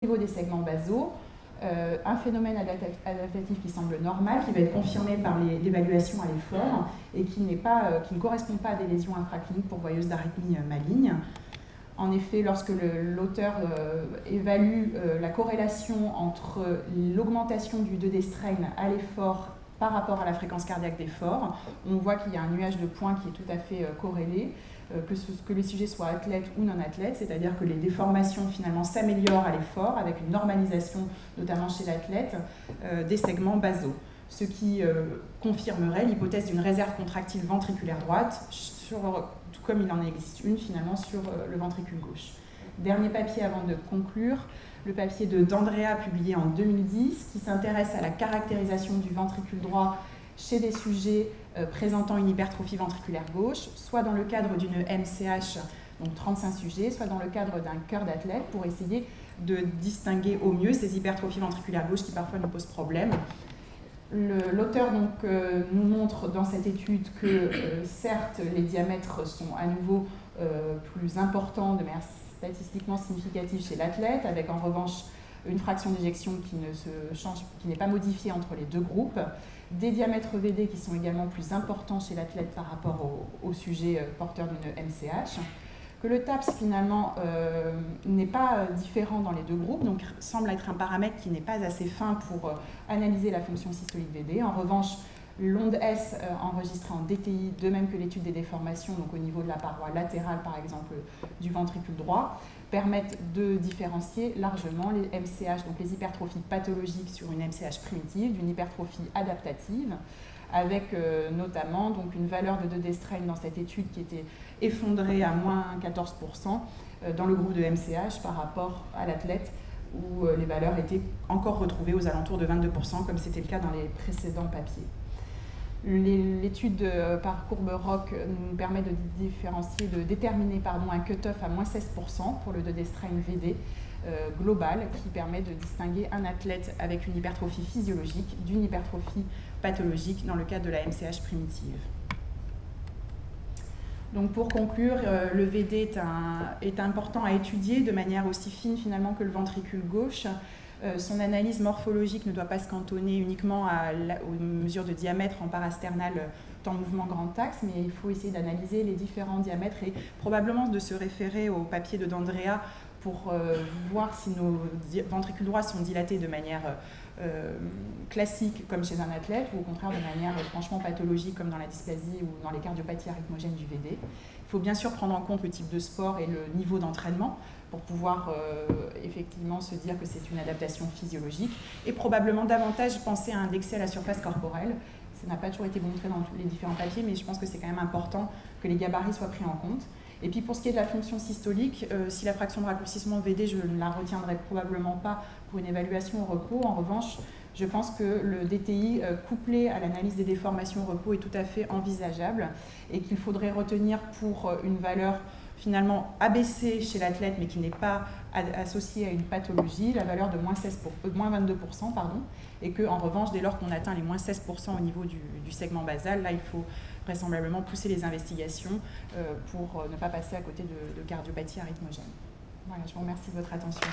Au niveau des segments basaux, un phénomène adaptatif qui semble normal, qui va être confirmé par l'évaluation à l'effort et qui ne correspond pas à des lésions infracliniques pourvoyeuses d'arythmies malignes. En effet, lorsque l'auteur évalue la corrélation entre l'augmentation du 2D strain à l'effort par rapport à la fréquence cardiaque d'effort, on voit qu'il y a un nuage de points qui est tout à fait corrélé, que les sujets soient athlètes ou non athlètes, c'est-à-dire que les déformations finalement s'améliorent à l'effort avec une normalisation, notamment chez l'athlète, des segments basaux. Ce qui confirmerait l'hypothèse d'une réserve contractile ventriculaire droite, tout comme il en existe une finalement sur le ventricule gauche. Dernier papier avant de conclure, le papier d'Andrea publié en 2010 qui s'intéresse à la caractérisation du ventricule droit chez des sujets présentant une hypertrophie ventriculaire gauche, soit dans le cadre d'une MCH, donc 35 sujets, soit dans le cadre d'un cœur d'athlète pour essayer de distinguer au mieux ces hypertrophies ventriculaires gauche qui parfois nous posent problème. L'auteur nous montre dans cette étude que certes les diamètres sont à nouveau plus importants de manière statistiquement significative chez l'athlète, avec en revanche une fraction d'éjection qui n'est pas modifiée entre les deux groupes, des diamètres VD qui sont également plus importants chez l'athlète par rapport au sujet porteur d'une MCH, que le TAPS finalement n'est pas différent dans les deux groupes, donc semble être un paramètre qui n'est pas assez fin pour analyser la fonction systolique VD. En revanche, l'onde S enregistrée en DTI, de même que l'étude des déformations, donc au niveau de la paroi latérale par exemple du ventricule droit, permettent de différencier largement les MCH, donc les hypertrophies pathologiques sur une MCH primitive, d'une hypertrophie adaptative, avec notamment donc, une valeur de 2D strain dans cette étude qui était effondrée à moins 14% dans le groupe de MCH par rapport à l'athlète où les valeurs étaient encore retrouvées aux alentours de 22%, comme c'était le cas dans les précédents papiers. L'étude par courbe ROC nous permet de différencier, de déterminer un cutoff à moins 16% pour le 2D strain VD global qui permet de distinguer un athlète avec une hypertrophie physiologique d'une hypertrophie pathologique dans le cadre de la MCH primitive. Donc pour conclure, le VD est important à étudier de manière aussi fine finalement que le ventricule gauche. Son analyse morphologique ne doit pas se cantonner uniquement aux mesures de diamètre en parasternal temps mouvement grand axe, mais il faut essayer d'analyser les différents diamètres et probablement de se référer au papier d'Andrea pour voir si nos ventricules droits sont dilatés de manière classique comme chez un athlète ou au contraire de manière franchement pathologique comme dans la dysplasie ou dans les cardiopathies arythmogènes du VD. Il faut bien sûr prendre en compte le type de sport et le niveau d'entraînement pour pouvoir effectivement se dire que c'est une adaptation physiologique et probablement davantage penser à indexer à la surface corporelle. Ça n'a pas toujours été montré dans tous les différents papiers, mais je pense que c'est quand même important que les gabarits soient pris en compte. Et puis pour ce qui est de la fonction systolique, si la fraction de raccourcissement VD, je ne la retiendrai probablement pas pour une évaluation au repos. En revanche, je pense que le DTI couplé à l'analyse des déformations au repos est tout à fait envisageable et qu'il faudrait retenir pour une valeur finalement abaissée chez l'athlète mais qui n'est pas associée à une pathologie, la valeur de moins 22%, et qu'en revanche, dès lors qu'on atteint les moins 16% au niveau du segment basal, là il faut vraisemblablement pousser les investigations pour ne pas passer à côté de cardiopathie arythmogène. Voilà, je vous remercie de votre attention.